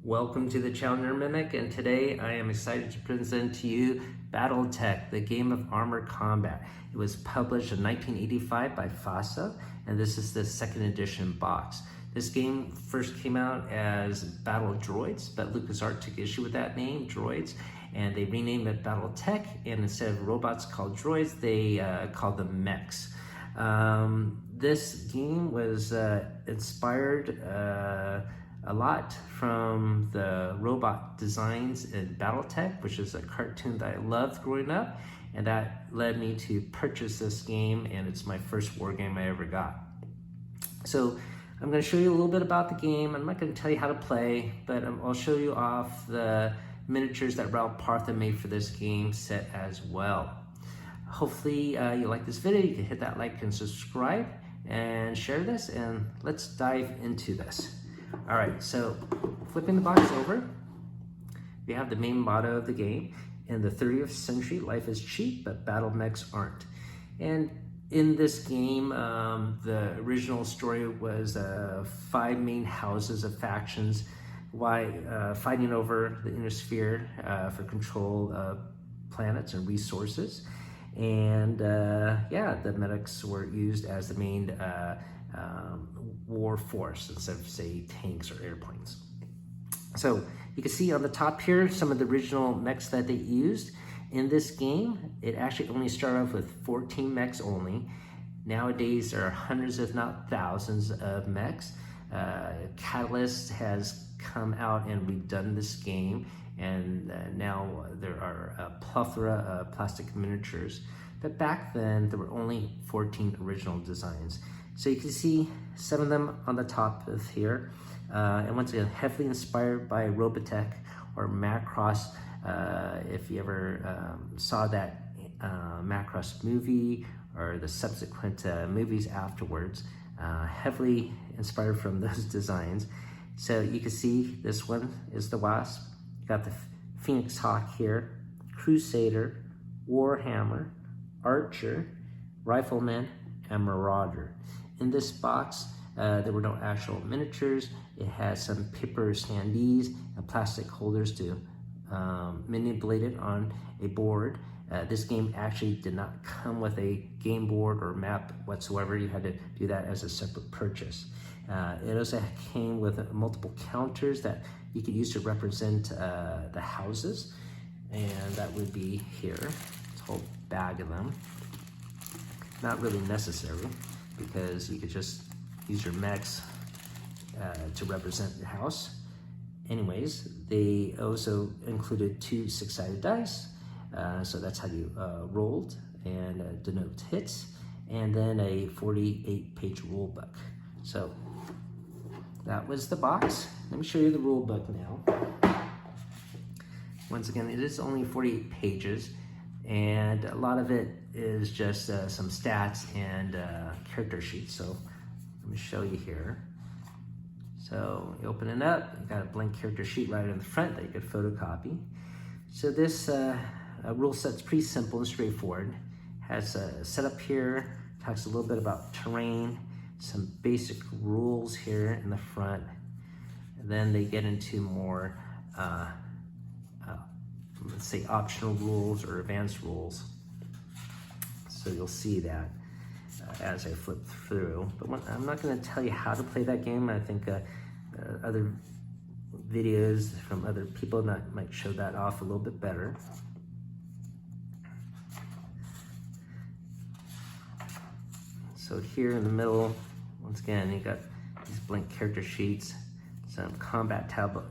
Welcome to the channel, Mech, and today I am excited to present to you Battletech, the game of armored combat. It was published in 1985 by FASA, and this is the second edition box. This game first came out as Battle Droids, but LucasArts took issue with that name, Droids, and they renamed it Battletech, and instead of robots called droids, they called them Mechs. This game was inspired a lot from the robot designs in Battletech, which is a cartoon that I loved growing up, and that led me to purchase this game, and it's my first war game I ever got. So I'm going to show you a little bit about the game. I'm not going to tell you how to play, but I'll show you off the miniatures that Ral Partha made for this game set as well. Hopefully you like this video. You can hit that like and subscribe and share this, and let's dive into this. All right, so flipping the box over, we have the main motto of the game. In the 30th century, life is cheap, but battle mechs aren't. And in this game, the original story was 5 main houses of factions fighting over the inner sphere for control of planets and resources. And yeah, the medics were used as the main war force instead of, say, tanks or airplanes. So you can see on the top here some of the original mechs that they used. In this game, it actually only started off with 14 mechs only. Nowadays, there are hundreds, if not thousands, of mechs. Catalyst has come out and redone this game, and now there are a plethora of plastic miniatures. But back then, there were only 14 original designs. So you can see some of them on the top of here. And once again, heavily inspired by Robotech or Macross. If you ever saw that Macross movie or the subsequent movies afterwards, heavily inspired from those designs. So you can see this one is the Wasp. You got the Phoenix Hawk here, Crusader, Warhammer, Archer, Rifleman, and Marauder. In this box, there were no actual miniatures. It has some paper standees and plastic holders to manipulate it on a board. This game actually did not come with a game board or map whatsoever. You had to do that as a separate purchase. It also came with multiple counters that you could use to represent the houses, and that would be here. It's a whole bag of them. Not really necessary, because you could just use your mechs to represent your house. Anyways, they also included 2 6-sided dice, so that's how you rolled and denote hits, and then a 48-page rule book. So that was the box. Let me show you the rule book now. Once again, it is only 48 pages, and a lot of it is just some stats and character sheets. So let me show you here. So you open it up, you got a blank character sheet right in the front that you could photocopy. So this rule set's pretty simple and straightforward. Has a setup here, talks a little bit about terrain, some basic rules here in the front, and then they get into more let's say optional rules or advanced rules. So you'll see that as I flip through. But I'm not going to tell you how to play that game. I think other videos from other people might show that off a little bit better. So here in the middle, once again, you got these blank character sheets, some combat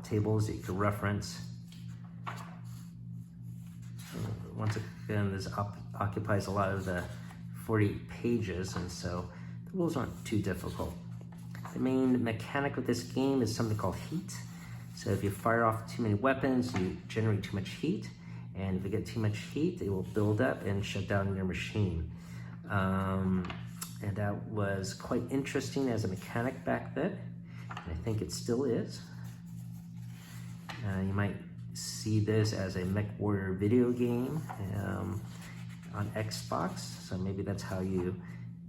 tables that you can reference. Once again, this occupies a lot of the 40 pages, and so the rules aren't too difficult. The main mechanic of this game is something called heat. So if you fire off too many weapons, you generate too much heat, and if you get too much heat, it will build up and shut down your machine. And that was quite interesting as a mechanic back then, and I think it still is. You might see this as a Mech Warrior video game on Xbox, so maybe that's how you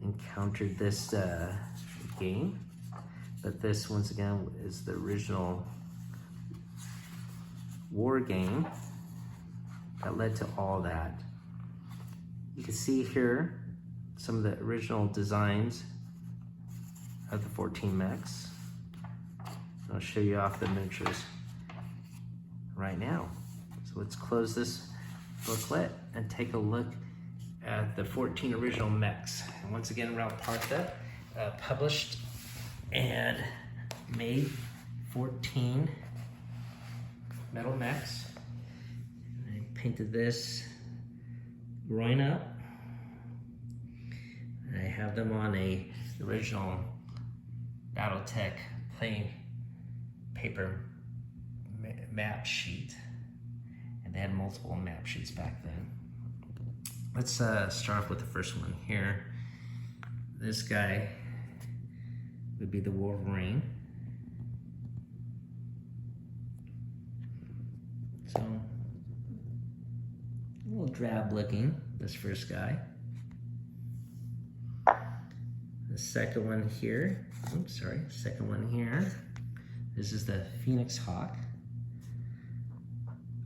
encountered this game. But this, once again, is the original war game that led to all that. You can see here some of the original designs of the 14 mechs. I'll show you off the miniatures right now. So let's close this booklet and take a look at the 14 original mechs. And once again, Ral Partha published and made 14 metal mechs. I painted this growing up. I have them on a original Battletech plain paper map sheet, and they had multiple map sheets back then. Let's start off with the first one here. This guy would be the Wolverine. So, a little drab looking, this first guy. The second one here, second one here. This is the Phoenix Hawk.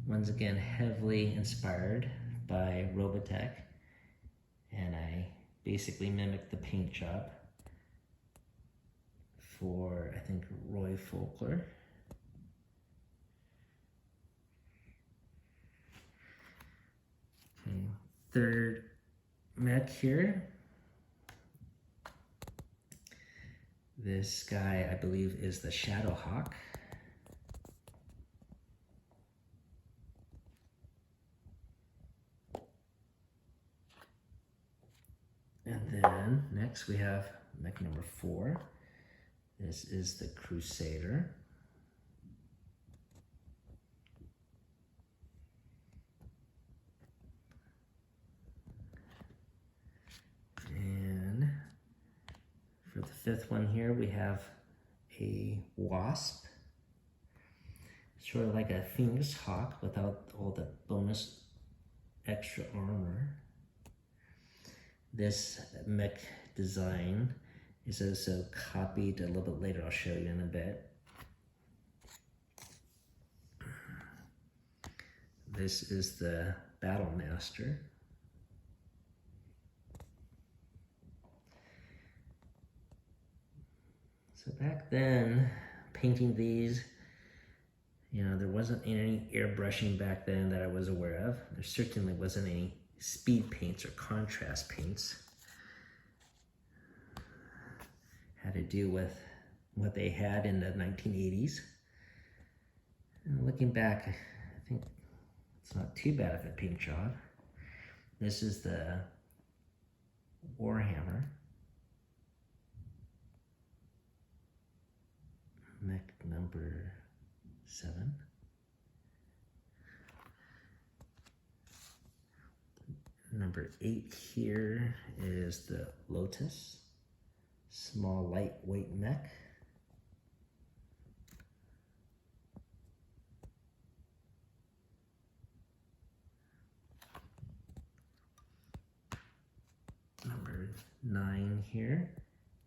Once again, heavily inspired by Robotech. And I basically mimicked the paint job for, I think, Roy Folkler. Okay, third mech here. This guy, I believe, is the Shadow Hawk. And then next we have mech number 4. This is the Crusader. And for the fifth one here, we have a Wasp. Sort of like a Phoenix Hawk without all the bonus extra armor. This mech design is also copied a little bit later. I'll show you in a bit. This is the Battle Master. So back then, painting these, there wasn't any airbrushing back then that I was aware of. There certainly wasn't any speed paints or contrast paints. Had to do with what they had in the 1980s. And looking back, I think it's not too bad of a paint job. This is the Warhammer. Mech number 7. Number 8 here is the Lotus, small lightweight mech. Number 9 here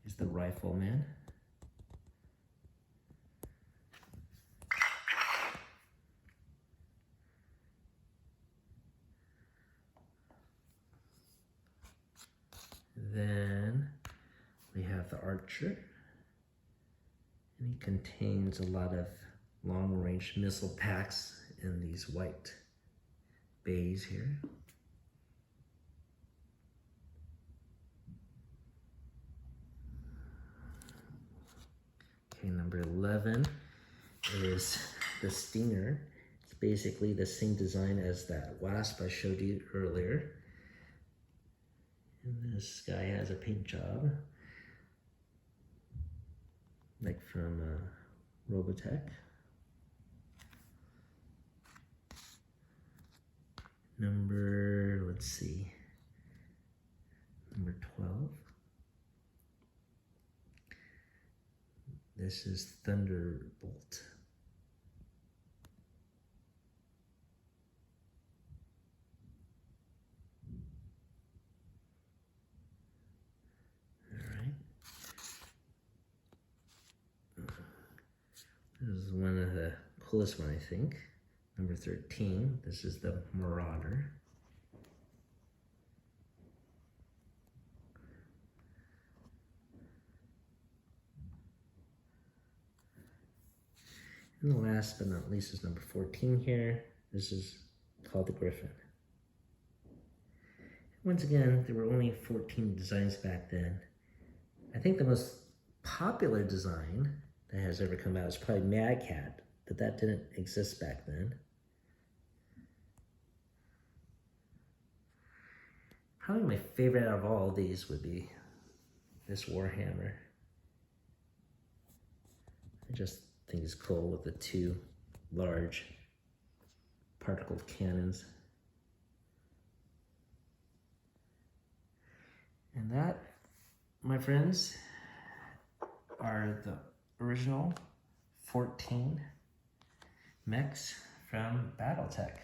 is the Rifleman. Then we have the Archer, and he contains a lot of long-range missile packs in these white bays here. Okay, number 11 is the Stinger. It's basically the same design as that Wasp I showed you earlier. And this guy has a paint job, like from Robotech. Number 12. This is Thunderbolt. This is one of the coolest one, I think. Number 13, this is the Marauder. And the last but not least is number 14 here. This is called the Griffin. Once again, there were only 14 designs back then. I think the most popular design that has ever come out is probably Mad Cat, but that didn't exist back then. Probably my favorite out of all of these would be this Warhammer. I just think it's cool with the two large particle cannons. And that, my friends, are the original 14 mechs from Battletech.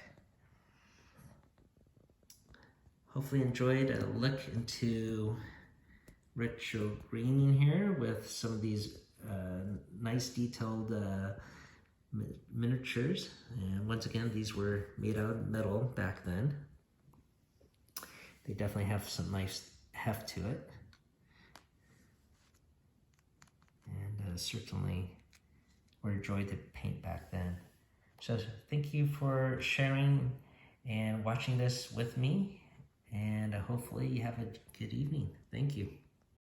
Hopefully enjoyed a look into retro greening here with some of these nice detailed miniatures. And once again, these were made out of metal back then. They definitely have some nice heft to it. And certainly were a joy to paint back then. So thank you for sharing and watching this with me. And hopefully you have a good evening. Thank you.